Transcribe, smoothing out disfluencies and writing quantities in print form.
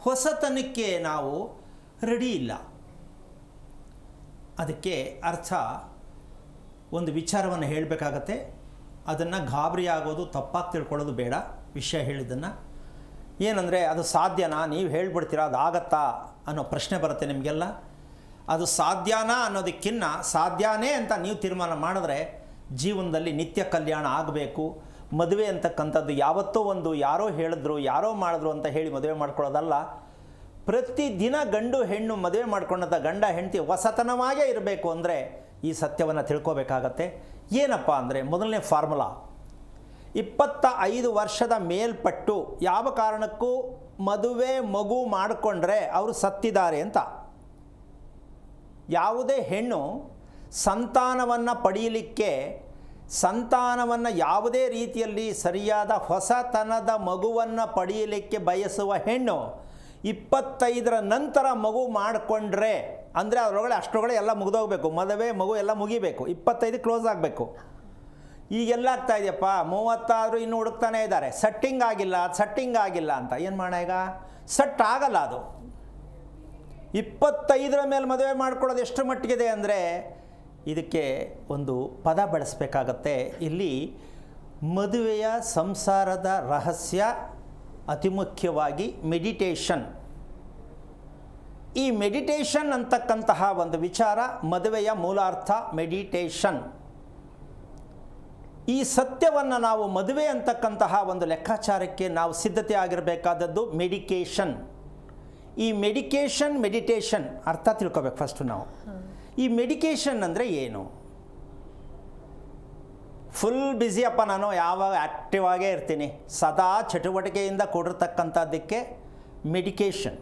ಹೊಸತನಕ್ಕೆ ನಾವು ರೆಡಿ ಇಲ್ಲ. ಅದಕ್ಕೆ ಅರ್ಥ ಒಂದು ವಿಚಾರವನ್ನು ಹೇಳಬೇಕಾಗತ್ತೆ. ಅದನ್ನು ಗಾಬರಿ ಆಗೋದು, ತಪ್ಪಾಗಿ ತಿಳ್ಕೊಳ್ಳೋದು ಬೇಡ. ವಿಷಯ ಹೇಳಿದ್ದನ್ನು ಏನಂದರೆ, ಅದು ಸಾಧ್ಯನಾ, ನೀವು ಹೇಳ್ಬಿಡ್ತೀರಾ, ಅದು ಆಗತ್ತಾ ಅನ್ನೋ ಪ್ರಶ್ನೆ ಬರುತ್ತೆ ನಿಮಗೆಲ್ಲ. ಅದು ಸಾಧ್ಯನಾ ಅನ್ನೋದಕ್ಕಿಂತ ಸಾಧ್ಯನೇ ಅಂತ ನೀವು ತೀರ್ಮಾನ ಮಾಡಿದ್ರೆ ಜೀವನದಲ್ಲಿ ನಿತ್ಯ ಕಲ್ಯಾಣ ಆಗಬೇಕು. ಮದುವೆ ಅಂತಕ್ಕಂಥದ್ದು ಯಾವತ್ತೋ ಒಂದು ಯಾರೋ ಹೇಳಿದ್ರು, ಯಾರೋ ಮಾಡಿದ್ರು ಅಂತ ಹೇಳಿ ಮದುವೆ ಮಾಡ್ಕೊಳ್ಳೋದಲ್ಲ. ಪ್ರತಿದಿನ ಗಂಡು ಹೆಣ್ಣು ಮದುವೆ ಮಾಡ್ಕೊಂಡಂಥ ಗಂಡ ಹೆಂಡತಿ ಹೊಸತನವಾಗೇ ಇರಬೇಕು ಅಂದರೆ ಈ ಸತ್ಯವನ್ನು ತಿಳ್ಕೊಬೇಕಾಗತ್ತೆ. ಏನಪ್ಪ ಅಂದರೆ, ಮೊದಲನೇ ಫಾರ್ಮುಲಾ, 25 ವರ್ಷದ ಮೇಲ್ಪಟ್ಟು ಯಾವ ಕಾರಣಕ್ಕೂ ಮದುವೆ ಮಗು ಮಾಡಿಕೊಂಡ್ರೆ ಅವರು ಸತ್ತಿದ್ದಾರೆ ಅಂತ. ಯಾವುದೇ ಹೆಣ್ಣು ಸಂತಾನವನ್ನು ಪಡೆಯಲಿಕ್ಕೆ, ಸಂತಾನವನ್ನು ಯಾವುದೇ ರೀತಿಯಲ್ಲಿ ಸರಿಯಾದ ಹೊಸತನದ ಮಗುವನ್ನು ಪಡೆಯಲಿಕ್ಕೆ ಬಯಸುವ ಹೆಣ್ಣು 25ರ ನಂತರ ಮಗು ಮಾಡಿಕೊಂಡ್ರೆ, ಅಂದರೆ ಅದರೊಳಗಡೆ ಅಷ್ಟರೊಳಗಡೆ ಎಲ್ಲ ಮುಗಿದೋಗ್ಬೇಕು, ಮದುವೆ ಮಗು ಎಲ್ಲ ಮುಗಿಬೇಕು, 25 ಕ್ಲೋಸ್ ಆಗಬೇಕು. ಈಗೆಲ್ಲ ಆಗ್ತಾ ಇದೆಯಪ್ಪ, 30 ಆದರೂ ಇನ್ನೂ ಹುಡುಕ್ತಾನೇ ಇದ್ದಾರೆ, ಸಟ್ಟಿಂಗ್ ಆಗಿಲ್ಲ ಅಂತ. ಏನು ಮಾಡೋಣ ಈಗ? ಸಟ್ ಆಗಲ್ಲ ಅದು. 25ರ ಮೇಲೆ ಮದುವೆ ಮಾಡ್ಕೊಳ್ಳೋದು ಎಷ್ಟು ಮಟ್ಟಿಗಿದೆ ಅಂದರೆ, ಇದಕ್ಕೆ ಒಂದು ಪದ ಬಳಸಬೇಕಾಗತ್ತೆ. ಇಲ್ಲಿ ಮದುವೆಯ ಸಂಸಾರದ ರಹಸ್ಯ ಅತಿ ಮುಖ್ಯವಾಗಿ ಮೆಡಿಟೇಷನ್. ಈ ಮೆಡಿಟೇಷನ್ ಅಂತಕ್ಕಂತಹ ಒಂದು ವಿಚಾರ, ಮದುವೆಯ ಮೂಲಾರ್ಥ ಮೆಡಿಟೇಷನ್. ಈ ಸತ್ಯವನ್ನು ನಾವು ಮದುವೆ ಅಂತಕ್ಕಂತಹ ಒಂದು ಲೆಕ್ಕಾಚಾರಕ್ಕೆ ನಾವು ಸಿದ್ಧತೆ ಆಗಿರಬೇಕಾದದ್ದು ಮೆಡಿಕೇಷನ್. ಈ ಮೆಡಿಟೇಷನ್ ಅರ್ಥ ತಿಳ್ಕೊಬೇಕು ಫಸ್ಟು ನಾವು. ಈ ಮೆಡಿಕೇಷನ್ ಅಂದರೆ ಏನು? ಫುಲ್ ಬ್ಯುಸಿಯಪ್ಪ, ನಾನು ಯಾವಾಗ ಆ್ಯಕ್ಟಿವ್ ಆಗೇ ಇರ್ತೀನಿ, ಸದಾ ಚಟುವಟಿಕೆಯಿಂದ ಕೂಡಿರ್ತಕ್ಕಂಥದ್ದಕ್ಕೆ ಮೆಡಿಕೇಷನ್.